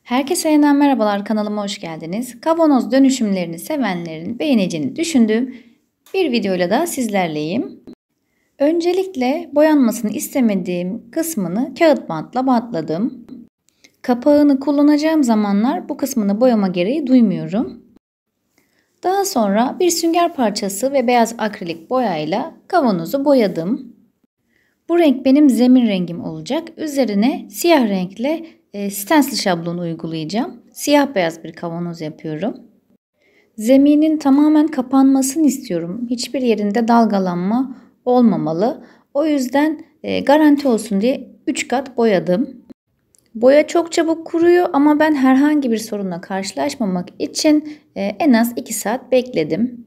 Herkese yeniden merhabalar, kanalıma hoş geldiniz. Kavanoz dönüşümlerini sevenlerin beğeneceğini düşündüğüm bir videoyla da sizlerleyim. Öncelikle boyanmasını istemediğim kısmını kağıt bantla bantladım. Kapağını kullanacağım zamanlar bu kısmını boyama gereği duymuyorum. Daha sonra bir sünger parçası ve beyaz akrilik boyayla kavanozu boyadım. Bu renk benim zemin rengim olacak. Üzerine siyah renkle stencil şablonu uygulayacağım. Siyah beyaz bir kavanoz yapıyorum. Zeminin tamamen kapanmasını istiyorum. Hiçbir yerinde dalgalanma olmamalı. O yüzden garanti olsun diye 3 kat boyadım. Boya çok çabuk kuruyor ama ben herhangi bir sorunla karşılaşmamak için en az 2 saat bekledim.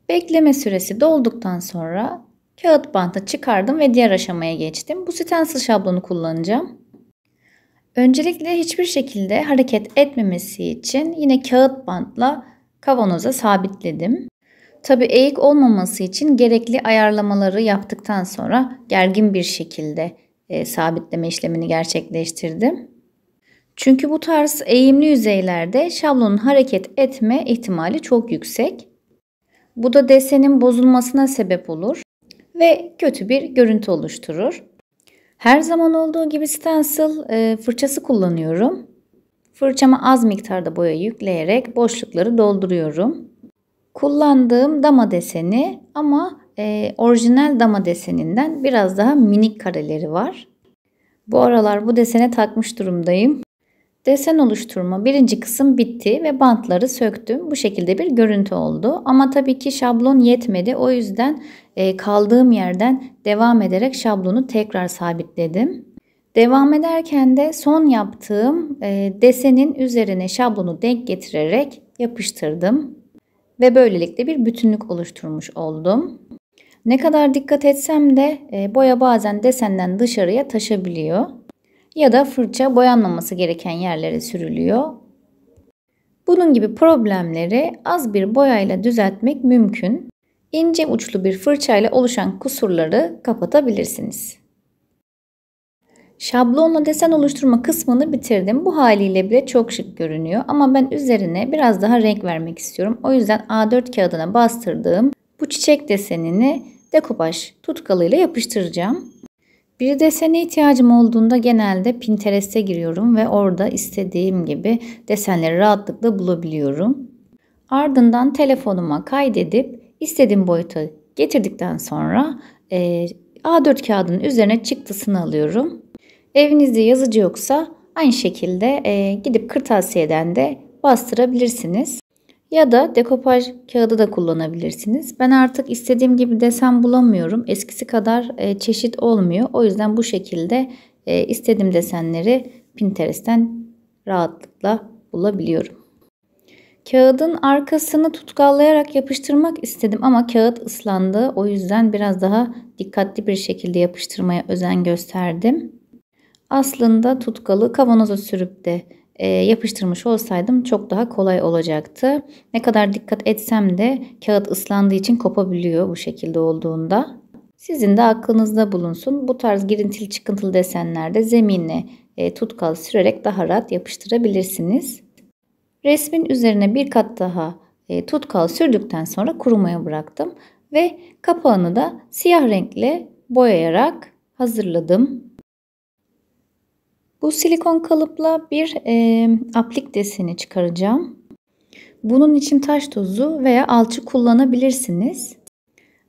Bekleme süresi dolduktan sonra kağıt bantı çıkardım ve diğer aşamaya geçtim. Bu stencil şablonu kullanacağım. Öncelikle hiçbir şekilde hareket etmemesi için yine kağıt bantla kavanoza sabitledim. Tabii eğik olmaması için gerekli ayarlamaları yaptıktan sonra gergin bir şekilde sabitleme işlemini gerçekleştirdim. Çünkü bu tarz eğimli yüzeylerde şablonun hareket etme ihtimali çok yüksek. Bu da desenin bozulmasına sebep olur ve kötü bir görüntü oluşturur. Her zaman olduğu gibi stencil fırçası kullanıyorum. Fırçama az miktarda boya yükleyerek boşlukları dolduruyorum. Kullandığım dama deseni ama orijinal dama deseninden biraz daha minik kareleri var. Bu aralar bu desene takmış durumdayım. Desen oluşturma birinci kısım bitti ve bantları söktüm. Bu şekilde bir görüntü oldu. Ama tabii ki şablon yetmedi. O yüzden kaldığım yerden devam ederek şablonu tekrar sabitledim. Devam ederken de son yaptığım desenin üzerine şablonu denk getirerek yapıştırdım. Ve böylelikle bir bütünlük oluşturmuş oldum. Ne kadar dikkat etsem de boya bazen desenden dışarıya taşabiliyor. Ya da fırça boyanmaması gereken yerlere sürülüyor. Bunun gibi problemleri az bir boyayla düzeltmek mümkün. İnce uçlu bir fırçayla oluşan kusurları kapatabilirsiniz. Şablonla desen oluşturma kısmını bitirdim. Bu haliyle bile çok şık görünüyor ama ben üzerine biraz daha renk vermek istiyorum. O yüzden A4 kağıdına bastırdığım bu çiçek desenini dekopaj tutkalıyla yapıştıracağım. Bir desene ihtiyacım olduğunda genelde Pinterest'e giriyorum ve orada istediğim gibi desenleri rahatlıkla bulabiliyorum. Ardından telefonuma kaydedip istediğim boyuta getirdikten sonra A4 kağıdının üzerine çıktısını alıyorum. Evinizde yazıcı yoksa aynı şekilde gidip kırtasiyeden de bastırabilirsiniz. Ya da dekopaj kağıdı da kullanabilirsiniz. Ben artık istediğim gibi desen bulamıyorum. Eskisi kadar çeşit olmuyor. O yüzden bu şekilde istediğim desenleri Pinterest'ten rahatlıkla bulabiliyorum. Kağıdın arkasını tutkallayarak yapıştırmak istedim ama kağıt ıslandı. O yüzden biraz daha dikkatli bir şekilde yapıştırmaya özen gösterdim. Aslında tutkalı kavanoza sürüp de yapıştırmış olsaydım çok daha kolay olacaktı. Ne kadar dikkat etsem de kağıt ıslandığı için kopabiliyor bu şekilde olduğunda. Sizin de aklınızda bulunsun. Bu tarz girintili çıkıntılı desenlerde zeminine tutkal sürerek daha rahat yapıştırabilirsiniz. Resmin üzerine bir kat daha tutkal sürdükten sonra kurumaya bıraktım. Ve kapağını da siyah renkle boyayarak hazırladım. Bu silikon kalıpla bir aplik deseni çıkaracağım. Bunun için taş tozu veya alçı kullanabilirsiniz.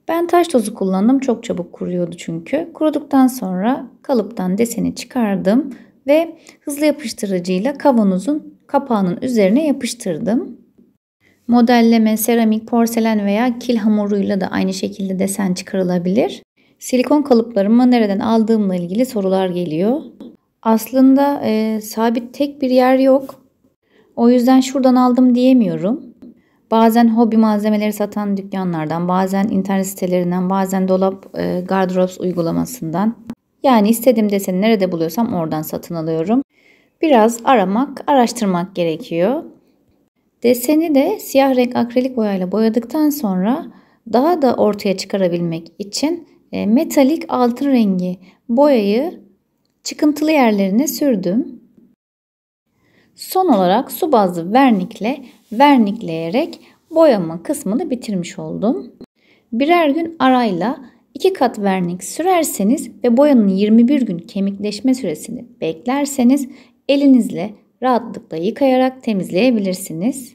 Ben taş tozu kullandım. Çok çabuk kuruyordu çünkü. Kuruduktan sonra kalıptan deseni çıkardım ve hızlı yapıştırıcıyla kavanozun kapağının üzerine yapıştırdım. Modelleme, seramik, porselen veya kil hamuruyla da aynı şekilde desen çıkarılabilir. Silikon kalıplarımı nereden aldığımla ilgili sorular geliyor. Aslında sabit tek bir yer yok. O yüzden şuradan aldım diyemiyorum. Bazen hobi malzemeleri satan dükkanlardan, bazen internet sitelerinden, bazen dolap gardırop uygulamasından. Yani istediğim deseni nerede buluyorsam oradan satın alıyorum. Biraz aramak, araştırmak gerekiyor. Deseni de siyah renk akrilik boyayla boyadıktan sonra daha da ortaya çıkarabilmek için metalik altın rengi boyayı çıkıntılı yerlerine sürdüm. Son olarak su bazlı vernikle vernikleyerek boyama kısmını bitirmiş oldum. Birer gün arayla 2 kat vernik sürerseniz ve boyanın 21 gün kemikleşme süresini beklerseniz elinizle rahatlıkla yıkayarak temizleyebilirsiniz.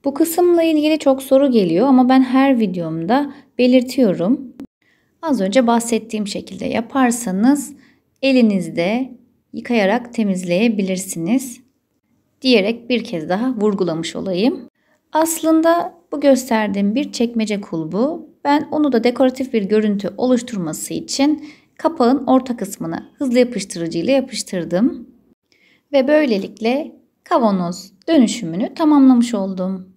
Bu kısımla ilgili çok soru geliyor ama ben her videomda belirtiyorum. Az önce bahsettiğim şekilde yaparsanız elinizde yıkayarak temizleyebilirsiniz diyerek bir kez daha vurgulamış olayım. Aslında bu gösterdiğim bir çekmece kulbu. Ben onu da dekoratif bir görüntü oluşturması için kapağın orta kısmına hızlı yapıştırıcı ile yapıştırdım. Ve böylelikle kavanoz dönüşümünü tamamlamış oldum.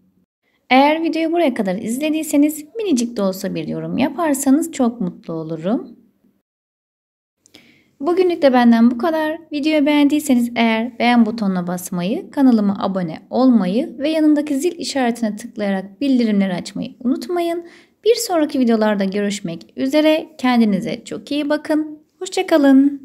Eğer videoyu buraya kadar izlediyseniz minicik de olsa bir yorum yaparsanız çok mutlu olurum. Bugünlük de benden bu kadar. Videoyu beğendiyseniz eğer beğen butonuna basmayı, kanalıma abone olmayı ve yanındaki zil işaretine tıklayarak bildirimleri açmayı unutmayın. Bir sonraki videolarda görüşmek üzere. Kendinize çok iyi bakın. Hoşça kalın.